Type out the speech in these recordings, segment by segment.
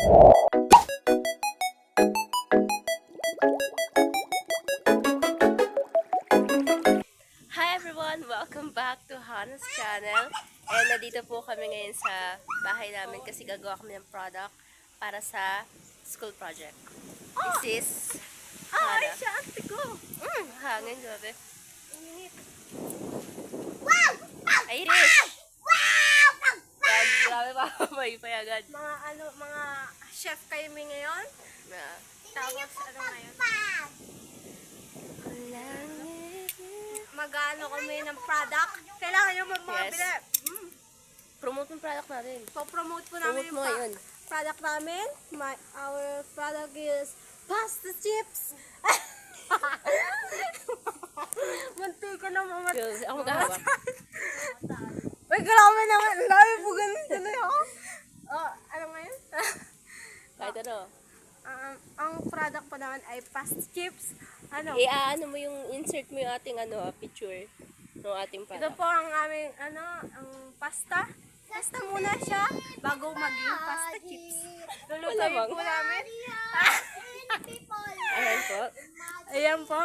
Hi everyone! Welcome back to Hannah's channel. And nandito po kami ngayon sa bahay namin kasi gagawa kami ng product para sa school project. This is Hannah. Ay, siya ate ko. Hangin, grabe. Init. Iris! Yan, grabe pa. May payagan. Mga chef kayo may ngayon. Tapos, ano ngayon? Mag-ano kami ng product. Kailangan nyo magmabili. Yes. Promote yung product natin. Po-promote po namin Promote mo yun. product namin. Our product is pasta chips. Munti ka na mamat. Jules, ako mag-ahawak. Uy, grabe naman. Labi po ganun. Tuloy ako. Oh, ano ngayon? Kahit ano. Ang product po naman ay pasta chips. Ano? Ano mo yung insert mo yung ating picture ng ating Ito product. po ang aming, ang pasta. Pasta muna siya bago maging pasta chips. Lulutuin Malamang. po namin. Ayan po. Ayan po.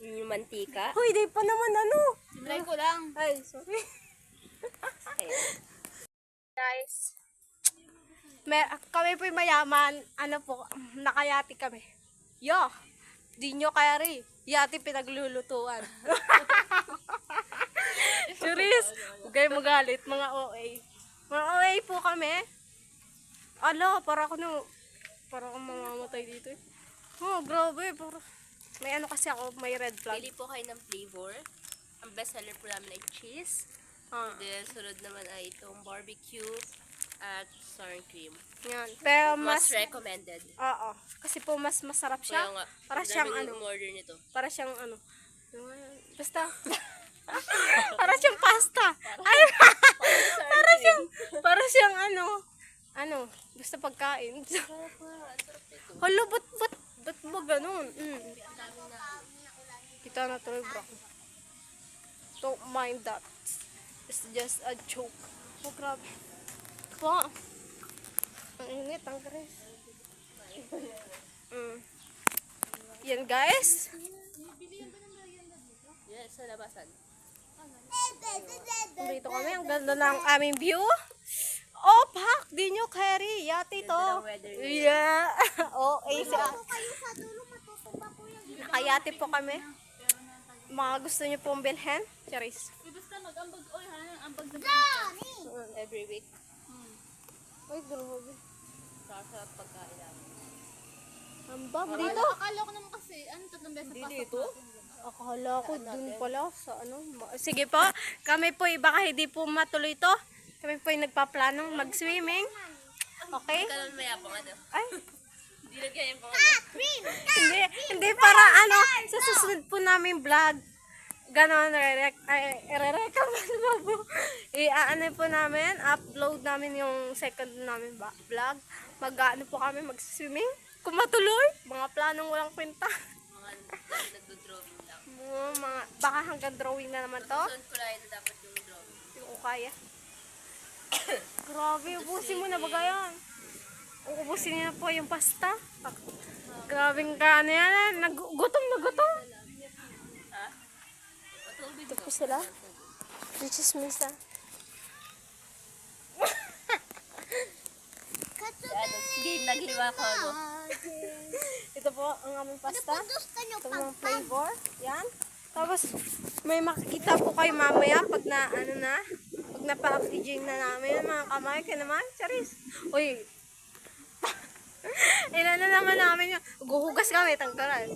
Yung mantika. Hoy, di pa naman ano. Try ko lang. Ay, sorry. Ayan. Guys. Kami po mayaman. Ano po, nakayati kami. Yo, di nyo kaya rin. Yati pinaglulutuan. Churis, huwag kayo magalit, mga OA. Mga OA po kami. Ala, para akong mamamatay dito eh. Oh, grabe. May ano kasi ako, may red flag. Pili po kayo ng flavor. Ang best seller po namin ay cheese. Then, sunod naman ay itong barbecue at sour cream. Yan. Pero Mas mas, recommended. oo. Kasi po mas masarap siya. Kaya nga, Para ang siyang dami ano. umorder nito. Para siyang ano. Basta. Para siyang pasta. Ay, para siyang ano, basta pagkain. Hala, ba't mo ganun? Kita na tuloy, bro. Don't mind that. It's just a joke. Oh, grabe. Po. Ang init, ang garis. Yan, guys. Yes, sa labasan. Dito kami, ang ganda ng aming view. Oh, pak! Di nyo carry. Yati to. Ganda ng weather ngayon. Yeah. Oh, siya. Nakayati po kami. Mga gusto nyo pong bilhin. Charis. Every week. Uy, grabe. Sarap pagkain namin. Ambag dito. Akala ko naman kasi, ano tatlong beses pasok Dito? Akala ko dun pala sa ano. Sige po, kami po baka hindi po matuloy to. Kami po yung nagpaplanong mag-swimming. Okay? Ikaw naman mayabang ano. Ay, Hindi na ganyan pang hindi para ano, sa susunod po namin vlog. Ganon, i-recommend mo po. I-ano po namin, upload namin yung second namin vlog. Mag-ano po kami, mag-swimming. Kung matuloy, mga planong walang kwenta. mga nagdo-drawing lang. Baka hanggang drawing na naman to. Susunod ko lang na dapat yung drawing. Hindi ko kaya. Grabe, ubusin mo na ba yan? Ubusin niya po yung pasta. Grabing ka, ano yan, gutom na gutom. Ha? Matulog Ito po sila. Which is Misa. Game na ginawa ko ano. Ito po ang aming pasta. Ito ang flavor. Yan. Tapos, may makikita po kayo mamaya pag na, pag na-packaging na namin, mga kamay ka naman. Charis. Uy. Ilan na naman namin yun. Guhugas kami, tangkaran.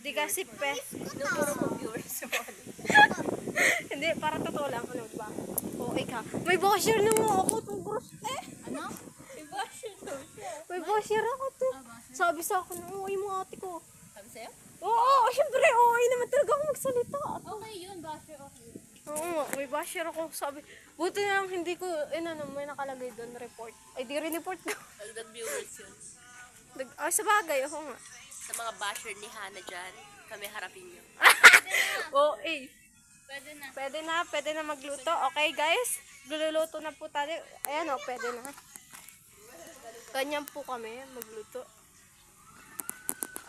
Di kasi pe. Nuturo ko viewers mo. Hindi, para totoo lang. Ano ba? Okay ka. May washer na mo ako. Itong gross. Ano? May washer ako to. Sabi sa akin, uwi mo ate ko. Sabi sa'yo? Oo, syempre, okay naman talaga ako magsalita. Okay yun, basher, okay. Oo, may basher ako. Sabi, buti na lang hindi ko, may nakalagay doon, report. Ay, di rin-report ko. Dagdag viewers yun. Sa bagay, ako nga. Sa mga basher ni Hannah dyan, kami harapin nyo. Oo, Pwede na. pwede na magluto. Okay, guys, luluto na po tayo. Ayan o, pwede na. Ganyan po kami magluto.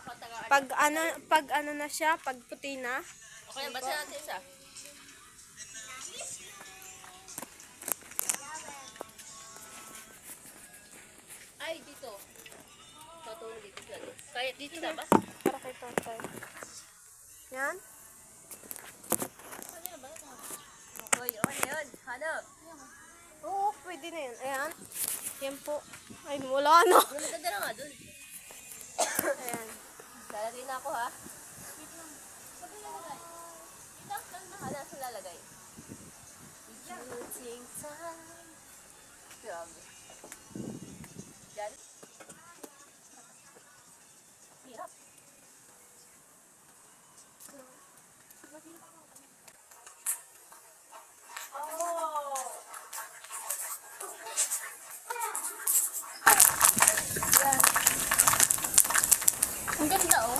Ako taga Pag ano na siya, pag puti na. Okay, basta natin isa. Ay, dito. Tatulog dito siya. Kaya dito na ba? Para kay tatay. Yan. Okay, okay na yun. Hanap. Oo, pwede na yun. Ayan. Yan po. Ay, wala na. Maganda na nga dun. Ayan. Lalagay na ako ha. Hala, sa lalagay. Shooting time. Grabe. Yan. Hirap. Ang ganda oh.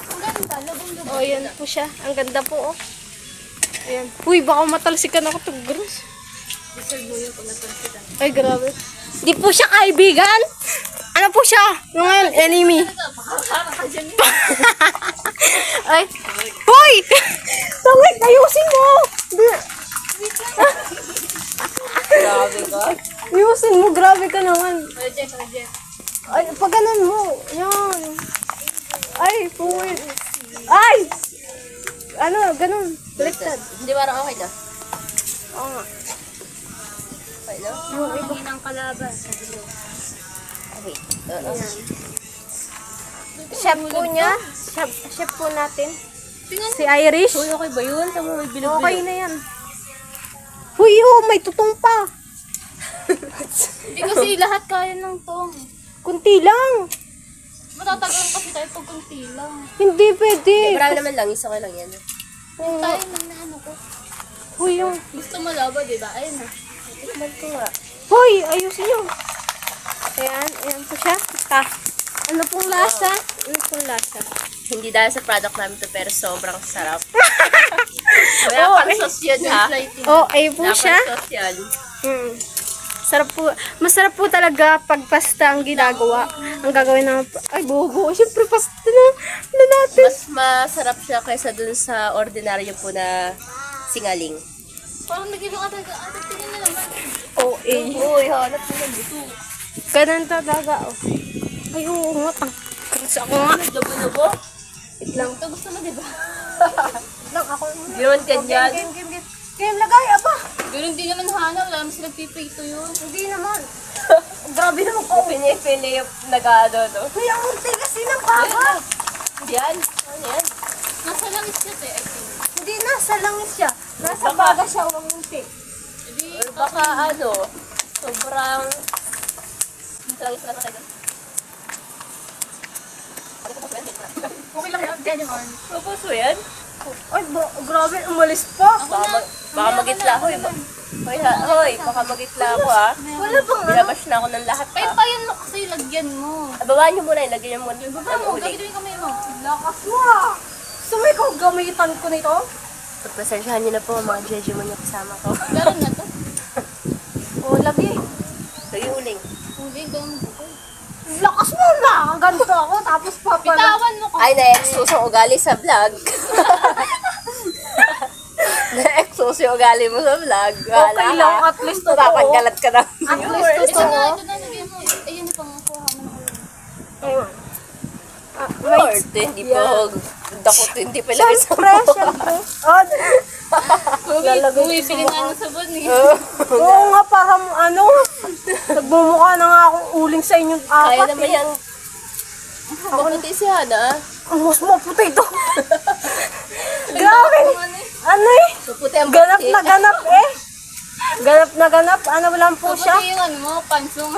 Ang ganda, labong-labong. Oh, yan po siya. Ang ganda po, oh. Ayan. Uy, baka matalsikan ako itong gross. Deserve mo yun kung napansitan. Ay, grabe. Di po siya kaibigan. Ano po siya? Yung enemy. Ay. Hoy! Tawid, ayusin mo! Grabe ka. Ayusin mo, grabe ka naman. Reject. Ay, pag ganun mo. Yan. Ay, puwit. Ay! Ano, ganun. Baliktad. Hindi parang okay na. Oo nga. Okay na? Yung iba. Ng kalaban. Okay. Chef po niya. Chef po natin. Si Irish. Uy, okay ba yun? Tama, may bilog-bilog. Okay na yan. Huy, oh, may tutong pa. Hindi kasi lahat kaya ng tong. Kunti lang. Matatagal kasi tayo pag kunti lang. Hindi pwede. Marami naman lang. Isa okay lang yan. Oo. Tayo nang naano ko. Huy, yung. Gusto mo laba, di ba? Ayun na. Tikman ko nga. Huy, ayusin nyo. Ayan, ayan po siya. Ano pong lasa? Ano pong lasa? Hindi dahil sa product namin to, pero sobrang sarap. Wala Oo, pang sauce yun, ha? Oh, ay po Wala siya. pang sauce yan. Mm. Sarap po. Masarap po talaga pag pasta ang ginagawa. Ang gagawin ng... Ay, buho. Siyempre, pasta na natin. Mas masarap siya kaysa dun sa ordinaryo po na singaling. Parang nag-ibang ata tingin na naman. Oh, eh. Uy, hanap mo ng buto. Ganun talaga, oh. Ay, oo nga. Kasi ako nga. Labo-labo? Wait lang. Ito gusto mo, di ba? Wait lang, ako. Hindi naman ganyan. Game. Game lagay, aba. Ganun din naman Hana, wala naman sila pipito yun. Hindi naman. Grabe naman ko. Pinipili yung nag-ano, no? Kuya, ang unti kasi ng baba. Yan. Ano yan? Nasa langis siya, I think. Hindi, nasa langis siya. Nasa baga siya, ang unti. Hindi, Or baka ano, sobrang... Langis na tayo. okay lang yan. Ganyan on. Papuso yan? Ay, grabe, umalis pa. Baka magitla ako, eh. Hoy, baka magitla ako, ha? Wala bang ano? Binabash na ako ng lahat, Kaya ha? payan mo kasi lagyan mo. Babaan nyo muna, ilagyan nyo muna. Baba Ang mo, uli. gagawin kamay mo. Lakas mo ah. Gusto mo ikaw gamitan ko nito? Pagpasensyahan nyo na po, mga jeje mo nyo kasama ko. Meron na to. Oh, lagi. Lagi uling. Hindi, ganun buko. Lakas mo na. Ang ganito ako, tapos papala. Bitawan mo ko. Ay, na-exos ang ugali sa vlog. Na-exos yung ugali mo sa vlog. Okay lang, at least totoo. Tatanggalat ka na. At least Ito totoo. na, lagyan mo. Ayun na pangakuha mo na. Ayun. Lord, hindi pa dakot, hindi pa lagi sa Siyempre, siyempre. Oh, Bumibili nga ng sabon eh. oo nga, parang ano, nagmumukha na nga akong uling sa inyong Kaya apat. naman yung mabuti si Hana. Ang mas maputi ito. Grabe. Ano eh? Maputi ang Ganap buti. na ganap eh. Ganap na ganap. Ano lang po Tapos siya? yung ano mo, pansong.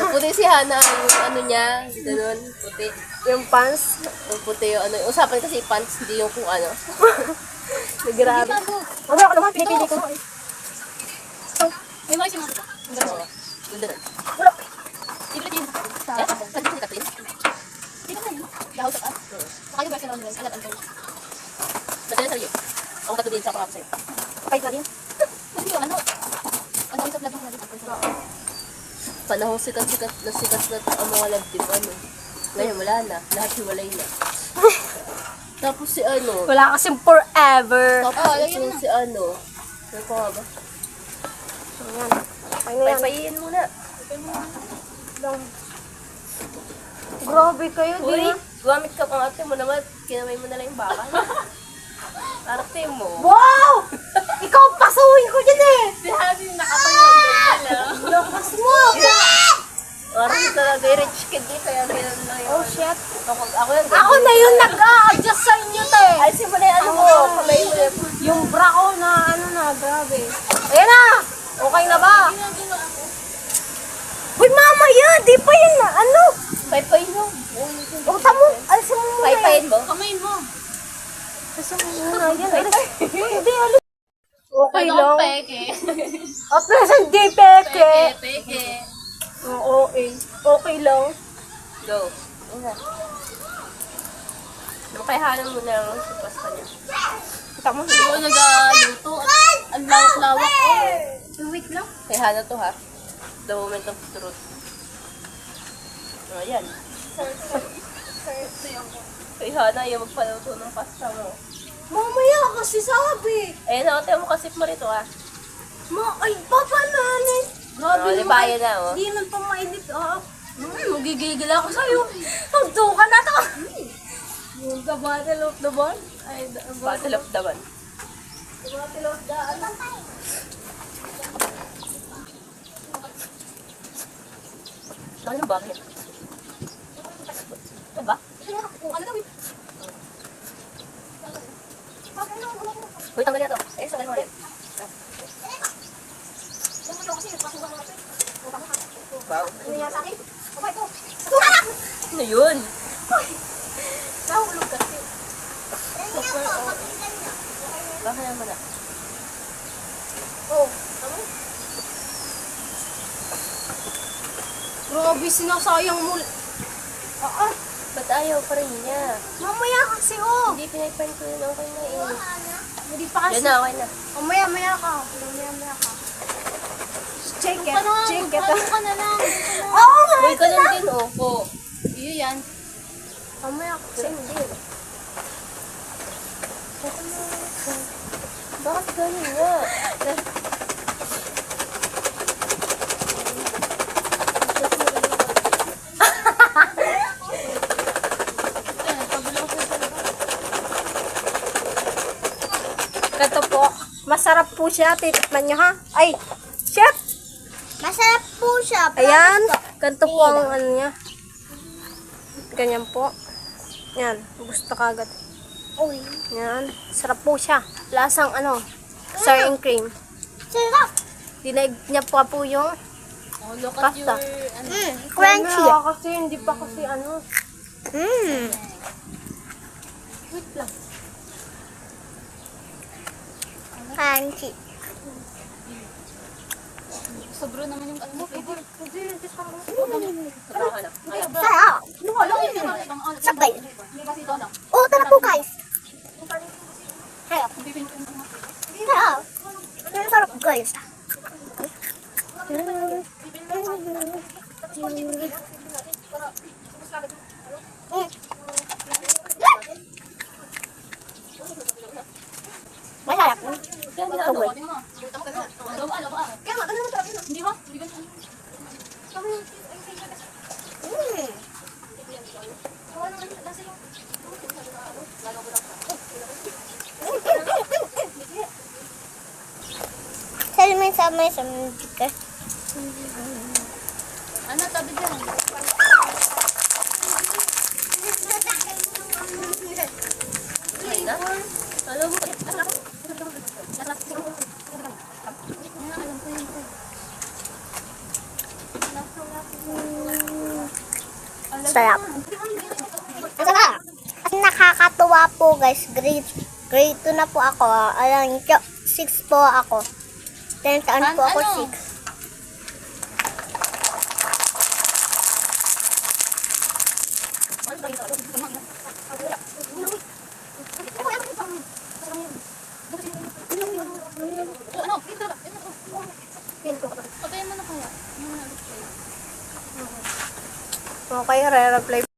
Maputi si Hana, yung ano niya, ganun, puti. Yung pants. Yung puti yung ano. Usapan kasi pants, hindi yung kung ano. Grabe. Ano ako naman, pinipili ko. May mga siya mga. Ganda na. Wala. Ibig din. Eh, pwede ko katin. Di ba na? Gahaw sa ka? Saka yung version ng alat ang tayo. Basta na sa'yo. Ako katulin sa mga sa'yo. Kahit na rin. Kasi yung ano, ang dami sa vlog ng natin. Pag panahong sikat na ang mga love team, ano. Ngayon, wala na. Lahat hiwalay na. Tapos si ano. Wala kasing forever. Tapos ito si ano. Ano pa nga ba? Ayan. Okay na yan. Paypayin muna. Lang. Grabe kayo, di Uy, ba? gumamit ka pang ate mo naman. Kinamay mo na lang yung baka. Arte mo. Wow! Ikaw, pasuhin ko dyan eh! Sinabi yung nakapanood. Lakas mo! Parang talaga yung rich kid eh. Kaya ganun lang yun. Oh, shit. Ako yan. Ako na yung nag-a-adjust sa inyo, te. Alisin mo na yung ano mo. Kamay mo na. Yung bra ko na, ano na, grabe. Ayan na! Okay na ba? Uy, mamaya! Di pa yun na, ano? Paypayin mo. O, tamo, alisin mo muna yan. Paypayin mo. Kamay mo. Alisin mo muna yan. Hindi, alis. Okay lang. Peke. At present day, peke. Peke. Oo, okay. Okay lang. Go. Una. Makayahanan mo na lang sa pasta niya. Tamo, Hindi ko nag-luto. Ang lawak-lawak ko. Wait lang. Kayahanan to ha. The moment of truth. Ayan. Kayahana, yung magpaluto ng pasta mo. mamaya kasi sabi. Ayan na, tayo mo kasip mo rito ha. Ay, papa nanay. Oh, di ba yan na oh. Hindi man pa mainit, ah. Magigigil ako sa'yo. Magduka na to. The battle of the ball. Ay, the Battle of the one. battle of the ano. Ano ba? Ano ba? Uy, tanggalin na to. Eh, tanggalin mo ulit. Wow. Ano yun? Nahulog kasi. Super okay. Baka naman na. Oh, tama? Grabe, sinasayang mo. Ba't ayaw pa rin niya? Mamaya kasi, oh. Hindi pinaypan ko yun. Okay na eh. Hindi pa kasi. Yan na, okay na. Mamaya ka. Mamaya ka. Check it. Check it. Ano ka na lang. Oo nga. Uy, ka lang din oh. Oh. Iyo yan. Mamaya kasi hindi. Bakit ganun nga? Ganito po. Masarap po siya. Titikman nyo ha. Ay, chef. Masarap po siya. Ayan. Ganito po ang ano niya. Ganyan po. Yan. Gusto kagad. Uy. Yan. Sarap po siya. Lasang ano. Sour and cream. Sarap. Dinaig niya pa po yung Oh, look at pasta. your, ano. Crunchy. Kasi hindi pa kasi ano. Wait lang. Crunchy. Sobro naman yung ano mo. Sarap. Sabay. Oh, tara po guys. Sarap. Sarap. Sarap guys. Masarap. Sama sa mga ano tabi dyan? Okay na? Alam mo, Sarap. Sarap. Nakakatuwa po guys. Grade 2 na po ako. Alam nyo, 6 po ako. 10 taon po ako, 6. Okay, re-reply